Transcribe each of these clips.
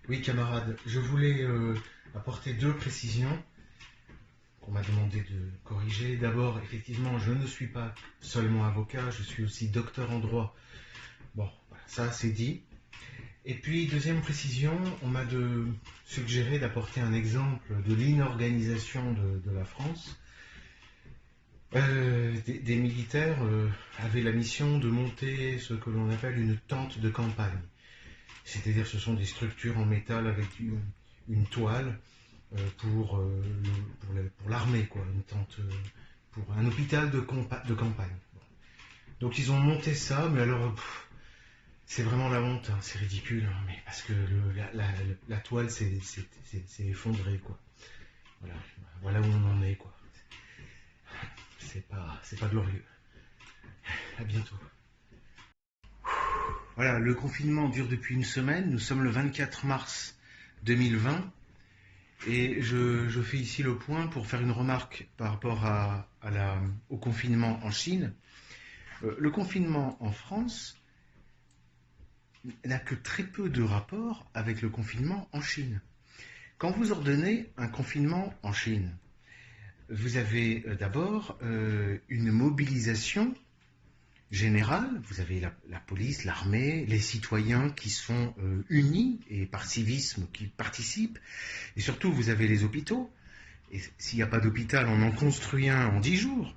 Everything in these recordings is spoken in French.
Oui, camarade, je voulais apporter deux précisions qu'on m'a demandé de corriger. D'abord, effectivement, je ne suis pas seulement avocat, je suis aussi docteur en droit. Bon, voilà, ça c'est dit. Et puis, deuxième précision, on m'a suggéré d'apporter un exemple de l'inorganisation de la France. Des militaires avaient la mission de monter ce que l'on appelle une tente de campagne. C'est-à-dire ce sont des structures en métal avec une toile pour l'armée, quoi, une tente pour un hôpital de campagne. Bon. Donc ils ont monté ça, mais alors c'est vraiment la honte, hein, c'est ridicule, hein, mais parce que la toile s'est effondrée, quoi. Voilà, voilà où on en est, quoi. C'est pas glorieux. À bientôt. Voilà, le confinement dure depuis une semaine. Nous sommes le 24 mars 2020. Et je fais ici le point pour faire une remarque par rapport au confinement en Chine. Le confinement en France n'a que très peu de rapport avec le confinement en Chine. Quand vous ordonnez un confinement en Chine, vous avez d'abord une mobilisation générale, vous avez la police, l'armée, les citoyens qui sont unis et par civisme qui participent, et surtout vous avez les hôpitaux, et s'il n'y a pas d'hôpital, on en construit un en 10 jours.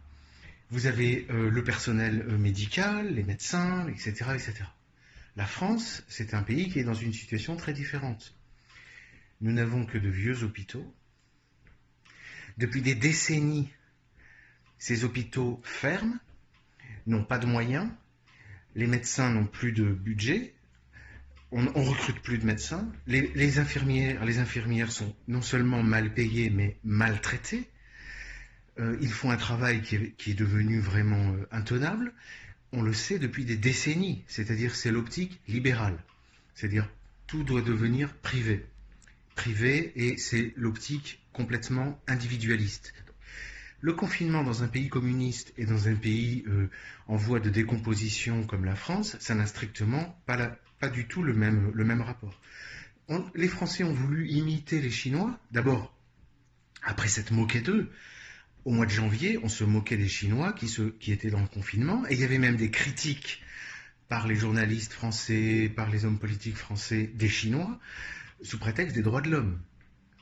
Vous avez le personnel médical, les médecins, etc., etc. La France, c'est un pays qui est dans une situation très différente. Nous n'avons que de vieux hôpitaux. Depuis des décennies, ces hôpitaux ferment, n'ont pas de moyens, les médecins n'ont plus de budget, on recrute plus de médecins, les infirmières sont non seulement mal payées, mais maltraitées. Ils font un travail qui est devenu vraiment intenable. On le sait depuis des décennies, c'est-à-dire c'est l'optique libérale. C'est-à-dire tout doit devenir privé. Privé, et c'est l'optique complètement individualiste. Le confinement dans un pays communiste et dans un pays en voie de décomposition comme la France, ça n'a strictement pas du tout le même rapport. Les Français ont voulu imiter les Chinois, d'abord, après s'être moqués d'eux. Au mois de janvier, on se moquait des Chinois qui étaient dans le confinement, et il y avait même des critiques par les journalistes français, par les hommes politiques français des Chinois, sous prétexte des droits de l'homme,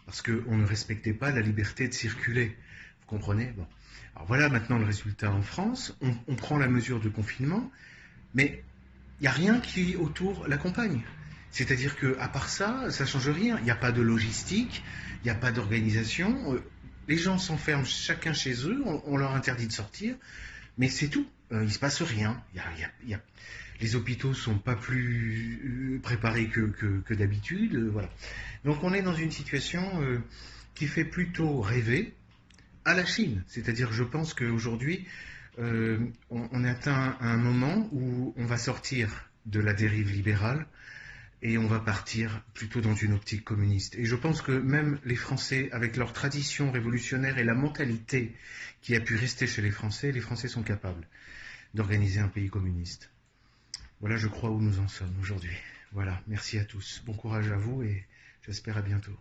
parce qu'on ne respectait pas la liberté de circuler. Vous comprenez? Bon. Alors voilà maintenant le résultat en France. On prend la mesure de confinement, mais il n'y a rien qui autour l'accompagne. C'est-à-dire qu'à part ça, ça ne change rien. Il n'y a pas de logistique, il n'y a pas d'organisation. Les gens s'enferment chacun chez eux, on leur interdit de sortir, mais c'est tout. Il ne se passe rien. Les hôpitaux ne sont pas plus préparés que d'habitude. Voilà. Donc on est dans une situation qui fait plutôt rêver à la Chine. C'est-à-dire, je pense qu'aujourd'hui, on atteint un moment où on va sortir de la dérive libérale et on va partir plutôt dans une optique communiste. Et je pense que même les Français, avec leur tradition révolutionnaire et la mentalité qui a pu rester chez les Français sont capables d'organiser un pays communiste. Voilà, je crois, où nous en sommes aujourd'hui. Voilà, merci à tous. Bon courage à vous et j'espère à bientôt.